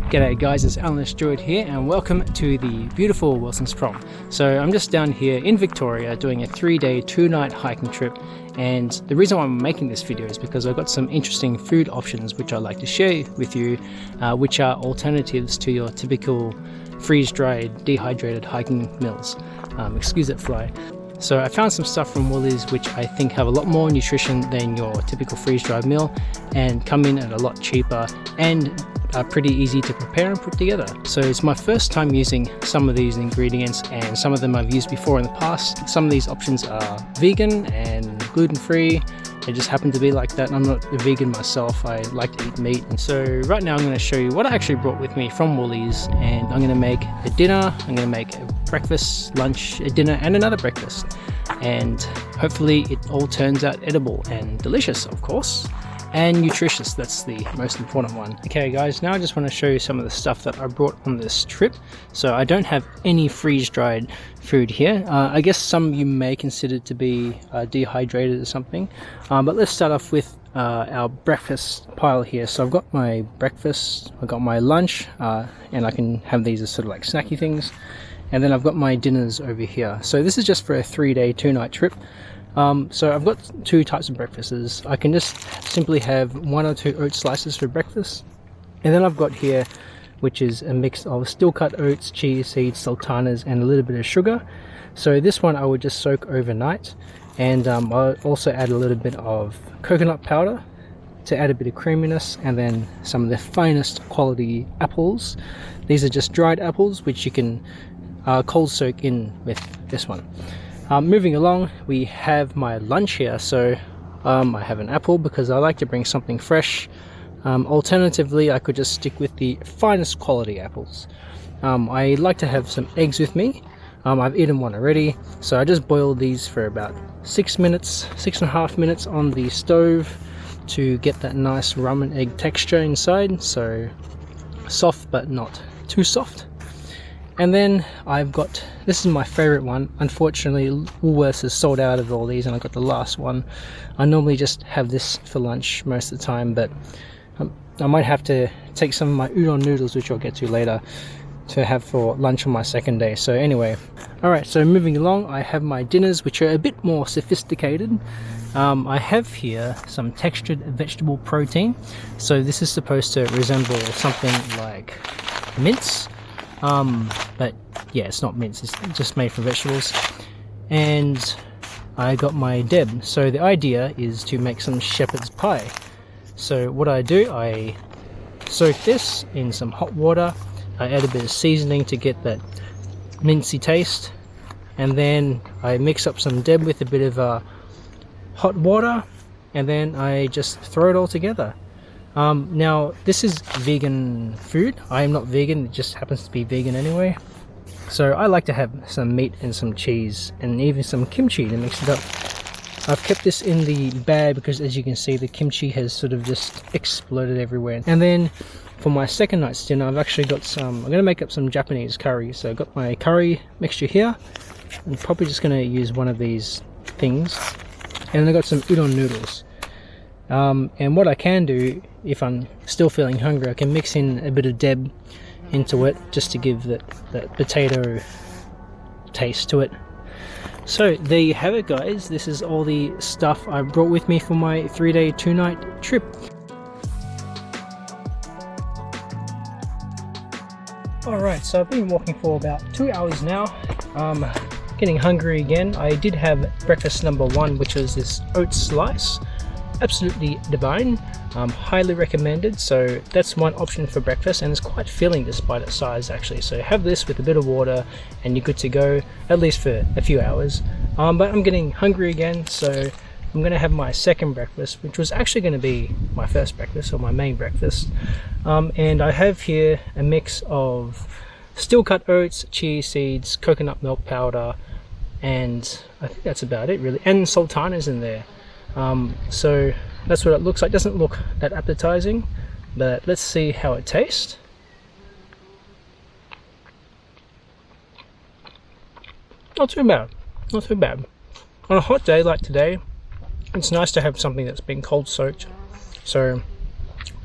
G'day guys, it's non-freezdried here and welcome to the beautiful Wilson's Prom. So I'm just down here in Victoria doing a 3-day 2-night hiking trip, and the reason why I'm making this video is because I've got some interesting food options which I'd like to share with you, which are alternatives to your typical freeze-dried, dehydrated hiking meals. Excuse that fly. So I found some stuff from Woolies which I think have a lot more nutrition than your typical freeze-dried meal and come in at a lot cheaper and are pretty easy to prepare and put together. So it's my first time using some of these ingredients, and some of them I've used before in the past. Some of these options are vegan and gluten-free. They just happen to be like that. I'm not a vegan myself, I like to eat meat. And so right now I'm going to show you what I actually brought with me from Woolies, and I'm going to make a dinner, I'm going to make a breakfast, lunch, a dinner and another breakfast, and hopefully it all turns out edible and delicious, of course, and nutritious. That's the most important one. Okay guys, now I just want to show you some of the stuff that I brought on this trip. So I don't have any freeze-dried food here. I guess some you may consider to be dehydrated or something, but let's start off with our breakfast pile here. So I've got my breakfast, I've got my lunch, and I can have these as sort of like snacky things, and then I've got my dinners over here. So this is just for a 3-day 2-night trip. So I've got 2 types of breakfasts. I can just simply have 1 or 2 oat slices for breakfast, and then I've got here, which is a mix of steel cut oats, chia seeds, sultanas, and a little bit of sugar. So this one I would just soak overnight, and I'll also add a little bit of coconut powder to add a bit of creaminess, and then some of the finest quality apples. These are just dried apples which you can cold soak in with this one. Moving along, we have my lunch here. So I have an apple because I like to bring something fresh. Alternatively, I could just stick with the finest quality apples. I like to have some eggs with me. I've eaten one already, so I just boiled these for about 6 minutes, 6.5 minutes on the stove to get that nice rum and egg texture inside, so soft but not too soft. And then I've got, this is my favorite one. Unfortunately, Woolworths is sold out of all these and I got the last one. I normally just have this for lunch most of the time, but I might have to take some of my udon noodles, which I'll get to later, to have for lunch on my second day. So anyway, alright, so moving along, I have my dinners, which are a bit more sophisticated. I have here some textured vegetable protein. So this is supposed to resemble something like mince. But yeah, it's not mince, it's just made from vegetables. And I got my Deb. So the idea is to make some shepherd's pie. So what I do, I soak this in some hot water, I add a bit of seasoning to get that mincy taste, and then I mix up some Deb with a bit of hot water, and then I just throw it all together. Now this is vegan food. I am not vegan, it just happens to be vegan anyway. So I like to have some meat and some cheese and even some kimchi to mix it up. I've kept this in the bag because, as you can see, the kimchi has sort of just exploded everywhere. And then for my second night's dinner, I've actually got some, I'm going to make up some Japanese curry. So I've got my curry mixture here. I'm probably just going to use one of these things. And I've got some udon noodles. And what I can do, if I'm still feeling hungry, I can mix in a bit of Deb into it just to give that potato taste to it. So there you have it guys, this is all the stuff I brought with me for my 3-day 2-night trip. Alright, so I've been walking for about 2 hours now. Getting hungry again. I did have breakfast number 1, which was this oat slice. Absolutely divine, highly recommended. So that's one option for breakfast, and it's quite filling despite its size actually. So have this with a bit of water and you're good to go, at least for a few hours. But I'm getting hungry again, so I'm going to have my second breakfast, which was actually going to be my first breakfast, or my main breakfast. And I have here a mix of steel cut oats, chia seeds, coconut milk powder, and I think that's about it really, and sultanas in there. So that's what it looks like. Doesn't look that appetizing, but let's see how it tastes. Not too bad, not too bad. On a hot day like today, it's nice to have something that's been cold soaked. So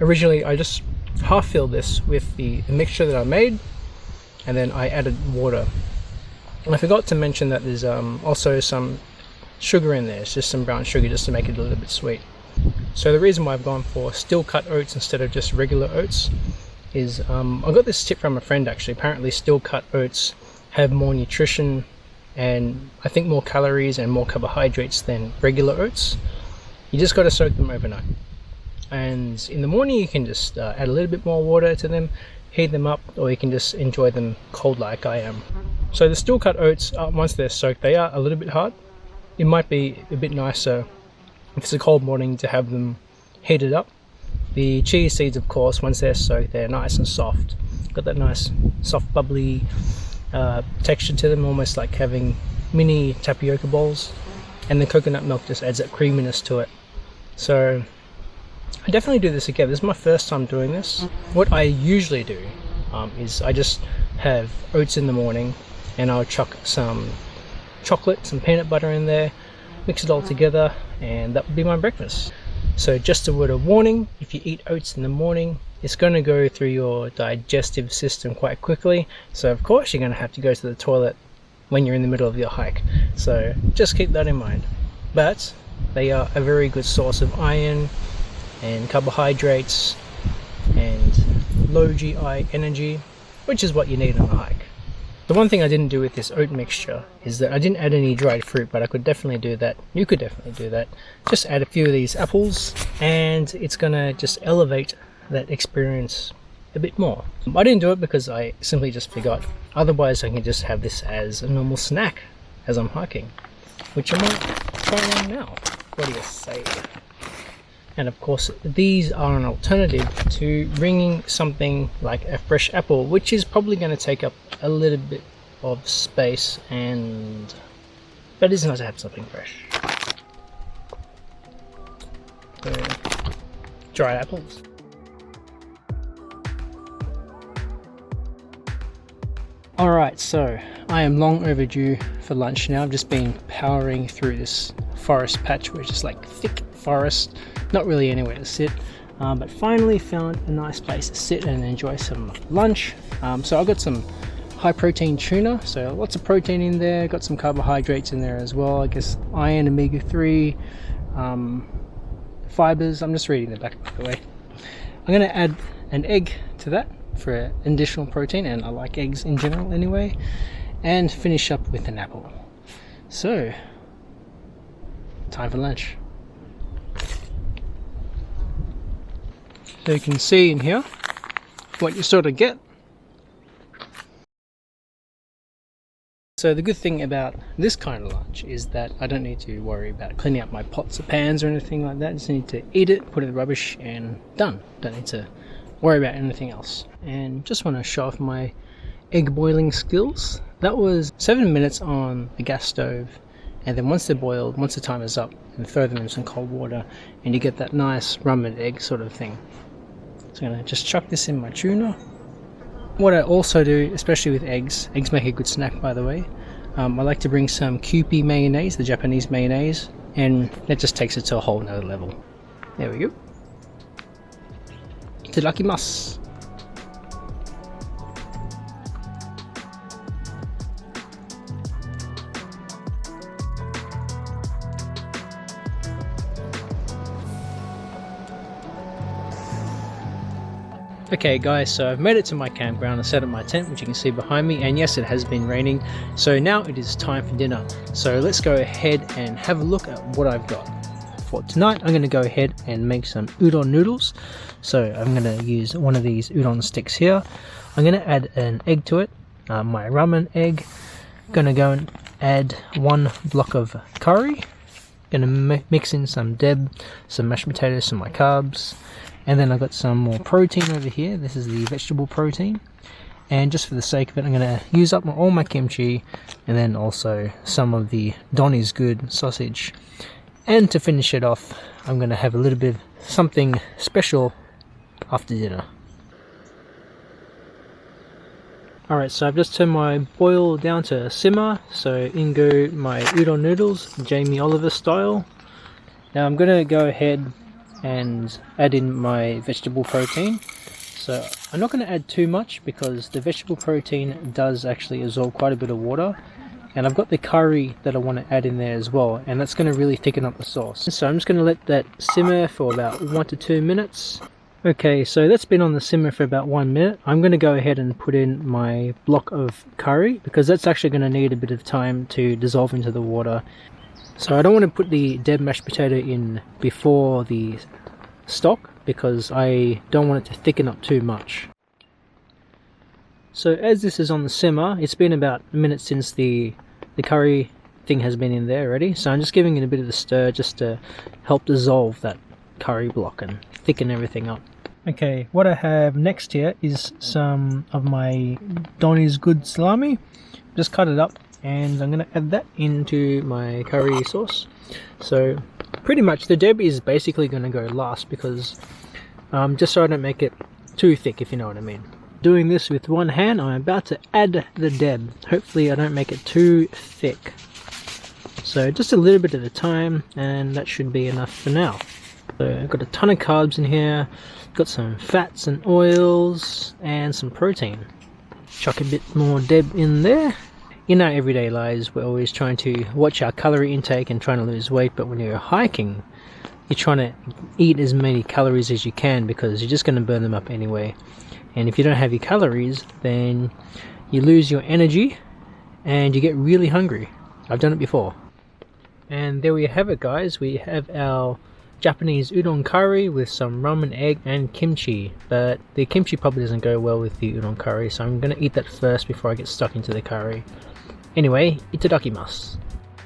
originally I just half filled this with the mixture that I made, and then I added water. And I forgot to mention that there's also some sugar in there. It's just some brown sugar just to make it a little bit sweet. So the reason why I've gone for steel cut oats instead of just regular oats is I got this tip from a friend actually. Apparently steel cut oats have more nutrition and I think more calories and more carbohydrates than regular oats. You just got to soak them overnight, and in the morning you can just add a little bit more water to them, heat them up, or you can just enjoy them cold like I am. So the steel cut oats, once they're soaked, they are a little bit hard. It might be a bit nicer if it's a cold morning to have them heated up. The chia seeds, of course, once they're soaked, they're nice and soft. Got that nice soft bubbly texture to them, almost like having mini tapioca balls. And the coconut milk just adds that creaminess to it. So I definitely do this again. This is my first time doing this. What I usually do is I just have oats in the morning and I'll chuck some chocolate, some peanut butter in there, mix it all together, and that would be my breakfast. So just a word of warning, if you eat oats in the morning, it's going to go through your digestive system quite quickly. So of course you're going to have to go to the toilet when you're in the middle of your hike. So just keep that in mind. But they are a very good source of iron and carbohydrates and low GI energy, which is what you need on a hike. The one thing I didn't do with this oat mixture is that I didn't add any dried fruit, but I could definitely do that. You could definitely do that. Just add a few of these apples and it's gonna just elevate that experience a bit more. I didn't do it because I simply just forgot. Otherwise I can just have this as a normal snack as I'm hiking, which I might try one now. What do you say? And of course these are an alternative to bringing something like a fresh apple, which is probably going to take up a little bit of space, but it's nice to have something fresh. So, dried apples. Alright, so I am long overdue for lunch now. I've just been powering through this forest patch, which is like thick forest, not really anywhere to sit, but finally found a nice place to sit and enjoy some lunch. So I got some high protein tuna, so lots of protein in there, got some carbohydrates in there as well, I guess iron, omega-3, fibers. I'm just reading the back, by the way. I'm going to add an egg to that for additional protein, and I like eggs in general anyway, and finish up with an apple. So time for lunch. So you can see in here what you sort of get. So the good thing about this kind of lunch is that I don't need to worry about cleaning up my pots or pans or anything like that. I just need to eat it, put it in the rubbish, and done. Don't need to worry about anything else. And just want to show off my egg boiling skills. That was 7 minutes on the gas stove, and then once they're boiled, once the timer is up, and throw them in some cold water, and you get that nice rum and egg sort of thing. So I'm going to just chuck this in my tuna. What I also do, especially with eggs make a good snack, by the way. I like to bring some Kewpie mayonnaise, the Japanese mayonnaise, and that just takes it to a whole nother level. There we go. Itadakimasu. Okay guys, so I've made it to my campground. I set up my tent, which you can see behind me, and yes, it has been raining, so now it is time for dinner. So let's go ahead and have a look at what I've got. For tonight I'm going to go ahead and make some udon noodles. So I'm going to use one of these udon sticks here. I'm going to add an egg to it, my ramen egg. Going to go and add 1 block of curry. Going to mix in some deb, some mashed potatoes, some of my carbs. And then I've got some more protein over here. This is the vegetable protein. And just for the sake of it, I'm going to use up all my kimchi, and then also some of the Don is Good sausage. And to finish it off, I'm going to have a little bit of something special after dinner. Alright, so I've just turned my boil down to simmer. So in go my udon noodles, Jamie Oliver style. Now I'm going to go ahead and add in my vegetable protein. So I'm not going to add too much because the vegetable protein does actually absorb quite a bit of water, and I've got the curry that I want to add in there as well, and that's going to really thicken up the sauce. So I'm just going to let that simmer for about 1 to 2 minutes. Okay, so that's been on the simmer for about 1 minute. I'm going to go ahead and put in my block of curry because that's actually going to need a bit of time to dissolve into the water. So I don't want to put the dead mashed potato in before the stock because I don't want it to thicken up too much. So as this is on the simmer, it's been about a minute since the curry thing has been in there already. So I'm just giving it a bit of a stir just to help dissolve that curry block and thicken everything up. Okay, what I have next here is some of my Donny's Good salami. Just cut it up and I'm going to add that into my curry sauce. So pretty much the deb is basically going to go last because just so I don't make it too thick, if you know what I mean. Doing this with one hand, I'm about to add the deb. Hopefully I don't make it too thick. So just a little bit at a time, and that should be enough for now. So I've got a ton of carbs in here, got some fats and oils, and some protein. Chuck a bit more deb in there. In our everyday lives, we're always trying to watch our calorie intake and trying to lose weight, but when you're hiking, you're trying to eat as many calories as you can because you're just going to burn them up anyway. And if you don't have your calories, then you lose your energy and you get really hungry. I've done it before. And there we have it, guys. We have our Japanese udon curry with some ramen egg and kimchi, but the kimchi probably doesn't go well with the udon curry, so I'm going to eat that first before I get stuck into the curry. Anyway, itadakimasu.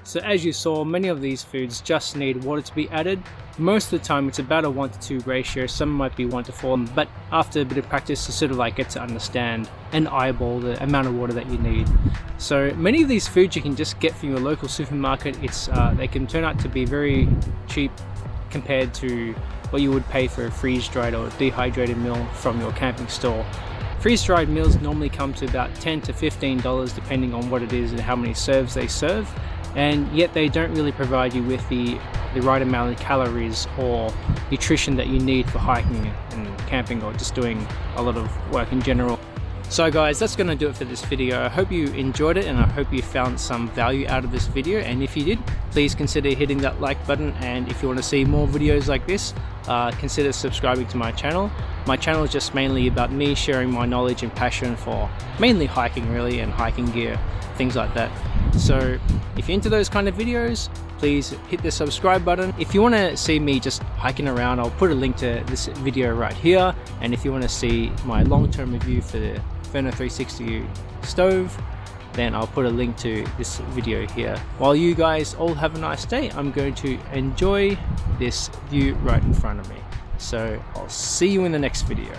So as you saw, many of these foods just need water to be added. Most of the time it's about a 1:2 ratio, some might be 1:4, but after a bit of practice you sort of like get to understand and eyeball the amount of water that you need. So many of these foods you can just get from your local supermarket. They can turn out to be very cheap compared to what you would pay for a freeze-dried or dehydrated meal from your camping store. Freeze-dried meals normally come to about $10 to $15 depending on what it is and how many serves they serve, and yet they don't really provide you with the right amount of calories or nutrition that you need for hiking and camping or just doing a lot of work in general. So guys, that's going to do it for this video. I hope you enjoyed it and I hope you found some value out of this video, and if you did, please consider hitting that like button, and if you want to see more videos like this, consider subscribing to my channel. My channel is just mainly about me sharing my knowledge and passion for mainly hiking really, and hiking gear, things like that. So if you're into those kind of videos, please hit the subscribe button. If you want to see me just hiking around, I'll put a link to this video right here, and if you want to see my long-term review for the Furno 360 stove, then I'll put a link to this video here. While you guys all have a nice day, I'm going to enjoy this view right in front of me. So I'll see you in the next video.